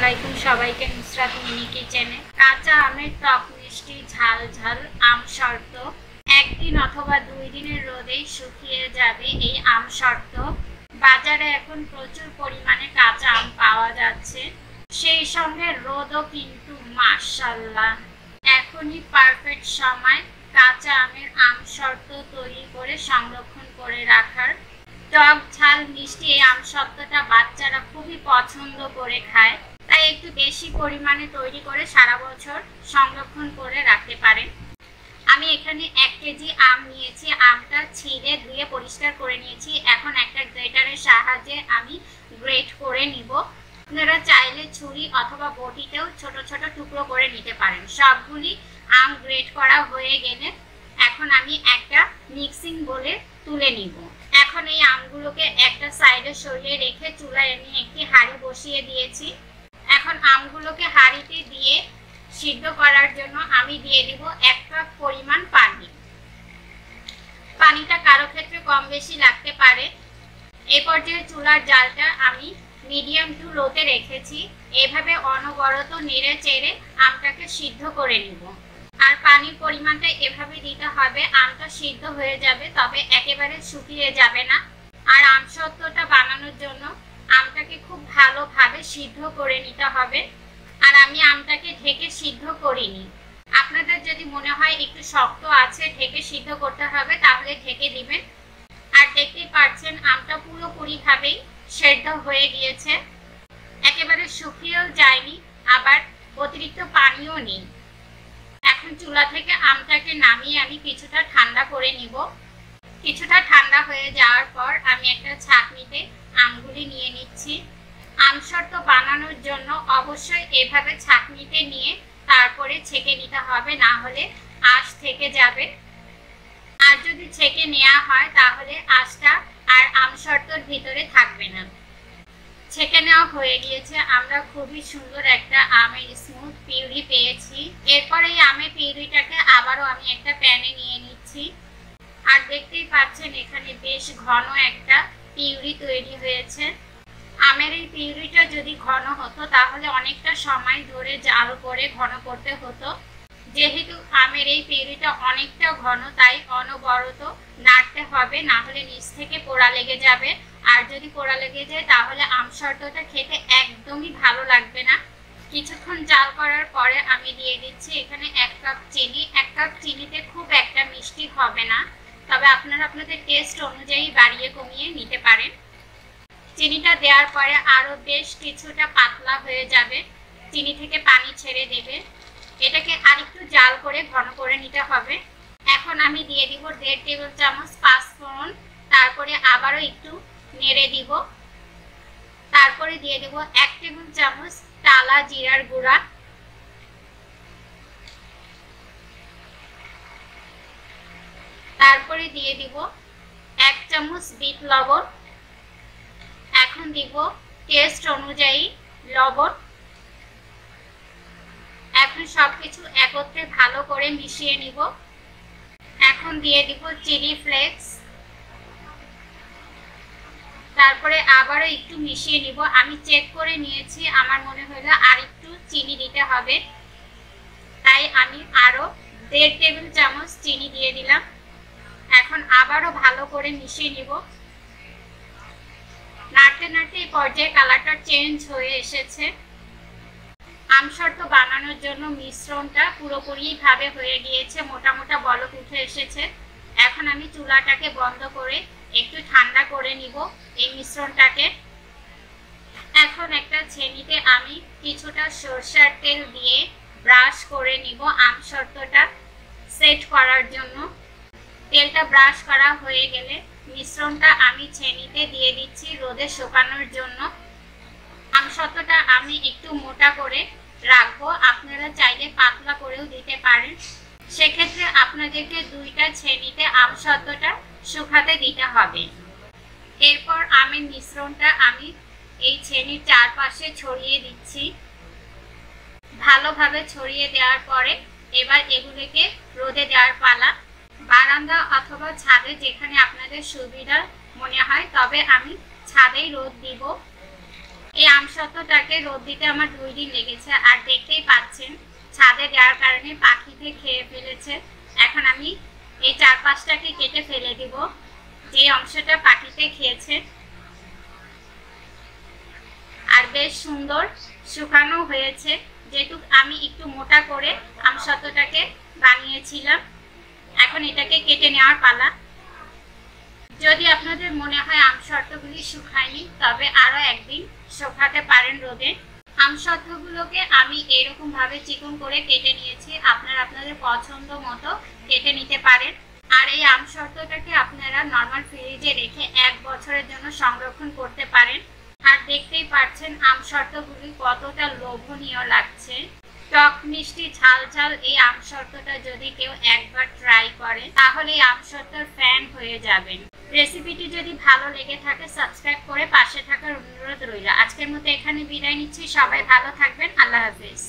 আলাইকুম সবাইকে নুসরাত মিনি কিচেনে। কাঁচা আমের টক মিষ্টি ঝাল ঝাল আম শর্ত একদিন অথবা 2 দিনের রোদেই শুকিয়ে যাবে। এই আম শর্ত বাজারে এখন প্রচুর পরিমাণে কাঁচা আম পাওয়া যাচ্ছে, সেই সঙ্গে রোদও কিন্তু মাশাআল্লাহ। এখনই পারফেক্ট সময় কাঁচা আমের আম শর্ত তৈরি করে সংরক্ষণ করে রাখার। টক ঝাল মিষ্টি এই আম শর্তটা বাচ্চারা খুবই পছন্দ করে খায়, তাই একটু বেশি পরিমাণে তৈরি করে সারা বছর সংরক্ষণ করে রাখতে পারেন। আমি এখানে 1 কেজি আম নিয়েছি। আমটা ছিঁড়ে ধুয়ে পরিষ্কার করে নিয়েছি। এখন একটা গ্রেটারের সাহায্যে আমি গ্রেট করে নিব। আপনারা চাইলে ছুরি অথবা বটিতেও ছোট ছোট টুকরো করে নিতে পারেন। সবগুলি আম গ্রেট করা হয়ে গেলে এখন আমি একটা মিক্সিং বোলে তুলে নিব। এখন এই আমগুলোকে একটা সাইডে সরিয়ে রেখে চুলায় আমি একটি হাঁড়ি বসিয়ে দিয়েছি। এখন আমগুলোকে হাঁড়িতে দিয়ে সিদ্ধ করার জন্য আমি দিয়ে দিব 1 কাপ পরিমাণ পানি। পানিটা কারো ক্ষেত্রে কম বেশি লাগতে পারে। এই পর্যায়ে চুলার জালটা আমি মিডিয়াম টু লোতে রেখেছি। এভাবে অনবরত নেড়ে চেড়ে আমটাকে সিদ্ধ করে নিব। আর পানির পরিমাণটা এভাবে দিতে হবে, আমটা সিদ্ধ হয়ে যাবে, তবে একেবারে শুকিয়ে যাবে না। আর আম শর্তটা বানানোর জন্য আমটাকে খুব ভালোভাবে সিদ্ধ করে নিতে হবে। আর আমি আমটাকে ঢেকে সিদ্ধ করিনি। আপনাদের যদি মনে হয় একটু শক্ত আছে, ঢেকে সিদ্ধ করতে হবে, তাহলে ঢেকে দিবেন। আর দেখতেই পাচ্ছেন আমটা পুরোপুরিভাবেই সেদ্ধ হয়ে গিয়েছে, একেবারে শুকিয়েও যায়নি, আবার অতিরিক্ত পানিও নেই। এখন চুলা থেকে আমটাকে নামিয়ে আমি কিছুটা ঠান্ডা করে নিব। কিছুটা ঠান্ডা হয়ে যাওয়ার পর আমি একটা ছাঁকনিতে আমগুলি নিয়ে নিচ্ছি। আম শর্ত বানানোর জন্য অবশ্যই এভাবে ছাঁকনিতে নিয়ে তারপরে ছেঁকে নিতে হবে, না হলে আঁশ থেকে যাবে। আর যদি ছেঁকে নেওয়া হয় তাহলে আঁশটা আর আম শর্তর ভিতরে থাকবে না। ছেঁকে নেওয়া হয়ে গিয়েছে। আমরা খুবই সুন্দর একটা আমের স্মুথ পিউরি পেয়েছি। এরপর এই আমের পিউরিটাকে আবারও আমি একটা প্যানে নিয়ে নিচ্ছি। আর দেখতেই পাচ্ছেন এখানে বেশ ঘন একটা পিউরি তৈরি হয়েছে। আমের এই পিউরিটা যদি ঘন হতো তাহলে অনেকটা সময় ধরে জাল করে ঘন করতে হতো। যেহেতু আমের এই পিউরিটা অনেকটা ঘন, তাই অনবরত নাড়তে হবে, না হলে নিচ থেকে পোড়া লেগে যাবে। আর যদি পোড়া লেগে যায় তাহলে আম শর্তটা খেতে একদমই ভালো লাগবে না। কিছুক্ষণ জাল করার পরে আমি দিয়ে দিচ্ছি এখানে 1 কাপ চিনি। 1 কাপ চিনিতে খুব একটা মিষ্টি হবে না, তবে আপনারা আপনাদের টেস্ট অনুযায়ী বাড়িয়ে কমিয়ে নিতে পারেন। চিনিটা দেওয়ার পরে আরো বেশ কিছুটা পাতলা হয়ে যাবে, চিনি থেকে পানি ছেড়ে দেবে। এটাকে আরেকটু জাল করে ঘন করে নিতে হবে। এখন আমি দিয়ে দিব 1.5 টেবিল চামচ পাঁচফোড়ন। তারপরে আবারও একটু নেড়ে দিব। তারপরে দিয়ে দেব 1 টেবিল চামচ টালা জিরার গুঁড়া। তারপরে দিয়ে দিব 1 চামচ বিট লবণ। এখন দিব টেস্ট অনুযায়ী লবণ। এখন সবকিছু একত্রে ভালো করে মিশিয়ে নিব। এখন দিয়ে দিব চিলি ফ্লেক্স। তারপরে আবারও একটু মিশিয়ে নিব। আমি চেক করে নিয়েছি, আমার মনে হলো আর একটু চিনি দিতে হবে, তাই আমি আরো 1.5 টেবিল চামচ চিনি দিয়ে দিলাম। এখন আবারও ভালো করে মিশিয়ে নিব। নাড়তে নাড়তে এই পর্যায়ে কালারটা চেঞ্জ হয়ে এসেছে। আম শর্ত বানানোর জন্য মিশ্রণটা পুরোপুরি ভাবে হয়ে গিয়েছে, মোটা মোটা বলক উঠে এসেছে। এখন আমি চুলাটাকে বন্ধ করে একটু ঠান্ডা করে নিব এই মিশ্রণটাকে। এখন একটা ছেনিতে আমি কিছুটা সরষের তেল দিয়ে ব্রাশ করে নিব আম শর্তটা সেট করার জন্য। তেলটা ব্রাশ করা হয়ে গেলে মিশ্রণটা আমি ছেনিতে দিয়ে দিচ্ছি রোদে শুকানোর জন্য। আম শর্তটা আমি একটু মোটা করে রাখবো, আপনারা চাইলে পাতলা করেও দিতে পারেন। সেক্ষেত্রে আপনাদেরকে 2টা ছেনিতে আম শর্তটা শুকাতে দিতে হবে। এরপর আমের মিশ্রণটা আমি এই ছেনির চারপাশে ছড়িয়ে দিচ্ছি। ভালোভাবে ছড়িয়ে দেওয়ার পরে এবার এগুলোকে রোদে দেওয়ার পালা। বারান্দা অথবা ছাদে, যেখানে আপনাদের সুবিধা মনে হয়, তবে আমি ছাদেই রোদ দিব। এই আমসত্ত্বটাকে রোদ দিতে আমার 2 দিন লেগেছে। আর দেখতেই পাচ্ছেন ছাদে যাওয়ার কারণে পাখিতে খেয়ে ফেলেছে। এখন আমি এই 4-5টাকে কেটে ফেলে দিব, যে অংশটা পাখিতে খেয়েছে। আর বেশ সুন্দর শুকানো হয়েছে, যেহেতু আমি একটু মোটা করে আমসত্ত্বটাকে বানিয়েছিলাম। এখন এটাকে কেটে নেওয়ার পালা। যদি আপনাদের মনে হয় আমসত্ত্বগুলি শুকায়নি, তবে আরো একদিন শুকাতে পারেন রোদে। আমসত্ত্বগুলোকে আমি এরকম ভাবে চিকন করে কেটে নিয়েছি। আপনারা আপনাদের পছন্দ মতো কেটে নিতে পারেন। আর এই আমসত্ত্বটাকে আপনারা নরমাল ফ্রিজে রেখে 1 বছরের জন্য সংরক্ষণ করতে পারেন। আর দেখতেই পাচ্ছেন আমসত্ত্বগুলি কতটা লোভনীয় লাগছে। টক মিষ্টি ঝাল ঝাল এই আমসত্ত্বটা যদি কেউ একবার ট্রাই করে, তাহলে এই আমসত্ত্বর ফ্যান হয়ে যাবেন। রেসিপিটি যদি ভালো লেগে থাকে সাবস্ক্রাইব করে পাশে থাকার অনুরোধ রইল। আজকের মতো এখানে বিদায় নিচ্ছি। সবাই ভালো থাকবেন। আল্লাহ হাফেজ।